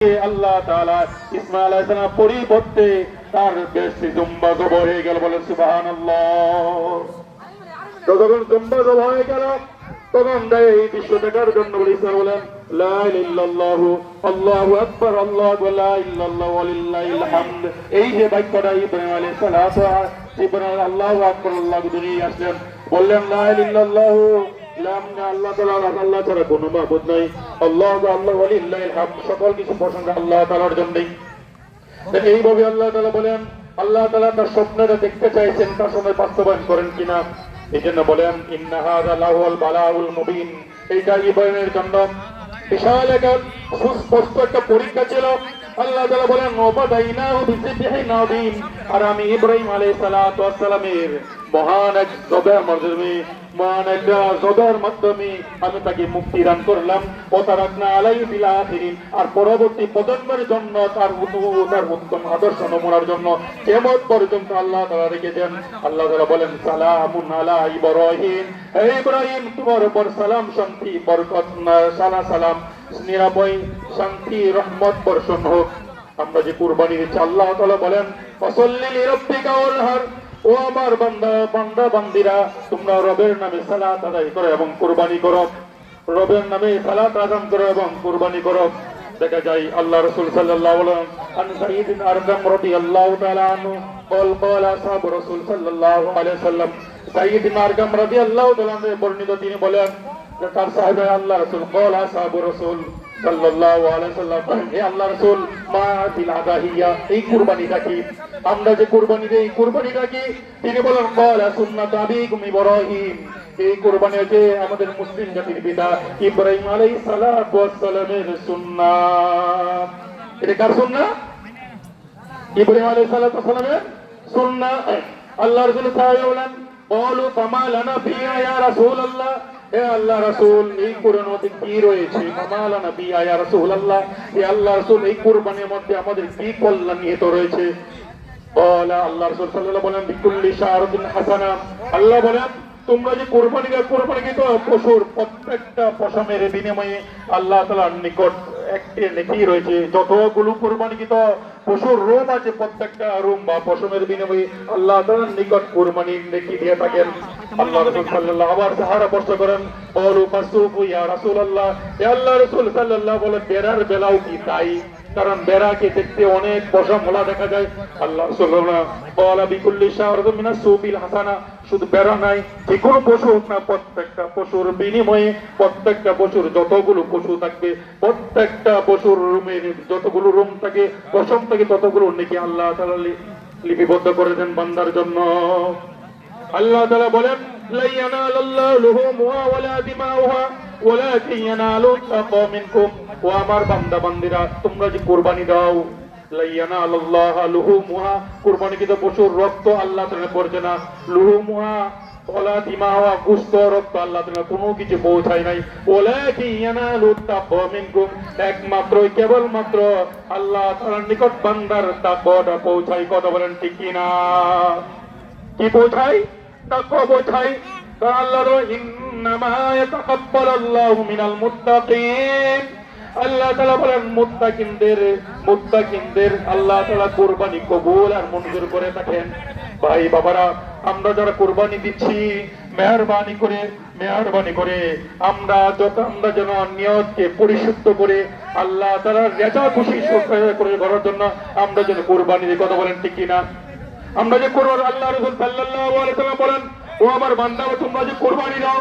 আল্লাহ তাআলা ইসমাঈল আলাইহিস সালাম পরিবর্তে তার বেশি জুম্বা জবর হয়ে গেল, বলেন সুবহানাল্লাহ। যখন জুম্বা জবর হয়ে গেল তখন এই দৃশ্য দেখার জন্য বলেন লা ইলাহা ইল্লাল্লাহু আল্লাহু আকবার আল্লাহু আকবার লা ইলাহা ইল্লাল্লাহু ওয়ালিল্লাহিল হামদ। এই যে বাক্যটা ইব্রাহিম আলাইহিস সালাতু ইব্রাহিম আল্লাহু আকবার আল্লাহু দুনিয়ায় আসলেন, বললেন লা ইলাহা ইল্লাল্লাহু আল্লাহ তাআলা আল্লাহ ছাড়া কোনো মাবুদ নাই, আল্লাহ আল্লাহ ওয়ালিল্লাহিল হামদ, সকল কিছু প্রশংসা আল্লাহ তাআলার জন্যই। এইভাবে আল্লাহ তাআলা বলেন আল্লাহ তাআলা তার স্বপ্নটা দেখতে চাইছেন, তার সময় বাস্তবায়ন করেন কিনা। এই জন্য বলেন ইন্না হাযা লাহুল বালাউল মুবিন। এইটা ইব্রাহিমের জন্য বিশাল একটা সুস্পষ্ট একটা পরীক্ষা ছিল। আল্লাহ তাআলা বলেন ওয়াবাদাইনাহু বিযিবহিন আযীম। আর আমি ইব্রাহিম আলাইহিস সালাতু ওয়াস সালামের মহান এক জবের মাধ্যমে আমি তাকে মুক্তি দান করলাম। ওয়াতারাকনা আলাইহি ফিল আখিরিন। আর পরবর্তী প্রজন্মের জন্য তার উত্তম আদর্শ নমুনার জন্য কিয়ামত পর্যন্ত আল্লাহ তাআলা রেখেছেন। আল্লাহ তাআলা বলেন সালামুন আলা ইব্রাহিম। হে ইব্রাহিম, তোমার উপর সালাম, শান্তি, বরকত, সালাম, নিরাপয়, শান্তি, রহমত বর্ষণ হোক। আমরা যে কুরবানি দিচ্ছি, আল্লাহ তাআলা বলেন ফাসাল্লি লিরাব্বিকা ওয়ানহার। ও আমার বান্দা বান্দিরা, তোমরা রবের নামে সালাত আদায় করো এবং কুরবানি করো। রবের নামে সালাত আদায় করো এবং কুরবানি করো। দেখা যায় আল্লাহ রাসূল সাল্লাল্লাহু আলাইহি ওয়াসাল্লাম সাইয়্যিদিনা আরকাম রাদিয়াল্লাহু তাআলা আনহু قال اصحاب رسول সাল্লাল্লাহু আলাইহি ওয়াসাল্লাম, সাইয়্যিদিনা আরকাম রাদিয়াল্লাহু তাআলা বর্ণিত, তিনি বলেন তার সাহাবা আল্লাহ রাসূল قال اصحاب رسول সাল্লাল্লাহু আলাইহি ওয়াসাল্লাম, হে আল্লাহ রাসূল মা তিল আদাহিয়া, এই কুরবানিটা কি? আমরা যে কুরবানি দেই এই কুরবানিটা কি? তিনি বলেন قال সুন্নাত আবিকুম ইব্রাহিম। এই কুরবানি হচ্ছে আমাদের মুসলিম জাতির পিতা ইব্রাহিম আলাইহিস সালাতু ওয়াস সালামের সুন্নাত। এটা কার সুন্নাত? ইব্রাহিম আলাইহিস সালাতু ওয়াস সালামের সুন্নাত। আল্লাহ রাসূল সাহাবায়ে বলেন বলু ফামা লানা ফিয়া ইয়া রাসূলুল্লাহ, হে আল্লাহ রাসূল এই কুরবানির মধ্যে কি রয়েছে? ফামা লানা ফিয়া ইয়া রাসূলুল্লাহ, হে আল্লাহ রাসূল এই কুরবানির মধ্যে আমাদের কি কল্যাণ নিহিত রয়েছে? বলা আল্লাহ রাসূল সাল্লাল্লাহু আলাইহি ওয়াসাল্লাম বলেন বিকুল্লি শাআরাতিন হাসানা। আল্লাহ বলেন তোমরা যে কুরবানিকৃত পশুর প্রত্যেকটা পশমের বিনিময়ে আল্লাহ তাআলার নিকট একটি নেকি রয়েছে। যতগুলো কুরবানিকৃত পশুর রোম আছে, প্রত্যেকটা রোম বা পশমের বিনিময়ে আল্লাহ তাআলার নিকট কুরবানির নেকি দিয়ে থাকেন। আল্লাহ রাসূল সাল্লাল্লাহু আবার সাহারা প্রশ্ন করেন বলু ফাসুফু ইয়া রাসূলুল্লাহ, হে আল্লাহ রাসূল সাল্লাল্লাহু বলেন বেড়ার বেলাও কি তাই? কারণ বেড়াকে দেখতে অনেক পশম মোলা দেখা যায়। আল্লাহ রাসূলুল্লাহ বলা বিকুল্লি শাআরাতিন মিনাস সুবিল হাসানা, শুধু বেড়া নাই, যে কোনো পশু হোক না, প্রত্যেকটা পশুর বিনিময়ে প্রত্যেকটা পশুর যতগুলো পশু থাকবে, প্রত্যেকটা পশুর রুমের যতগুলো রুম থাকে, পশম থাকে, ততগুলো নাকি আল্লাহ তাআলা লিপিবদ্ধ করে দেন বান্দার জন্য। আল্লাহ তাআলা বলেন লা ইয়ানালাল্লাহু লুহুমুহা ওয়ালা দিমাউহা ওয়ালাকিন ইয়ানালুহু তাকওয়া মিনকুম। ও আমার বান্দা বান্দিরা, তোমরা যে কুরবানি দাও, লা ইয়ানালাল্লাহু লুহুমুহা, কুরবানিকৃত পশুর রক্ত আল্লাহ তাআলা পড়ছে না, লুহুমুহা ওয়ালা দিমাউহা, গোশত রক্ত আল্লাহ তাআলা কোনো কিছু পৌঁছায় নাই, ওয়ালাকিন ইয়ানালুহু তাকওয়া মিনকুম, একমাত্র কেবলমাত্র আল্লাহ তাআলার নিকট বান্দার তাকওয়াটা পৌঁছায়। কথা বলেন ঠিক কি না? কি পৌঁছায়? তাকওয়া পৌঁছায়। কারণ আল্লাহ ইন্নামা ইয়াতাকাব্বালুল্লাহু মিনাল মুত্তাকিন। আল্লাহ তাআলা বলেন মুত্তাকিনদের আল্লাহ তাআলা কুরবানি কবুল আর মঞ্জুর করে থাকেন। ভাই বাবারা, আমরা যারা কুরবানি দিচ্ছি, মেহেরবানি করে আমরা যেন নিয়তকে পরিশুদ্ধ করে আল্লাহ তাআলার রেজা খুশি করে করার জন্য আমরা যেন কুরবানি দিই। কথা বলেন ঠিক কিনা? আমরা যে কুরবানি, আল্লাহ রাসূল সাল্লাল্লাহু আলাইহি ওয়াসাল্লাম বলেন ও আমার বান্দা, তোমরা যে কুরবানি দাও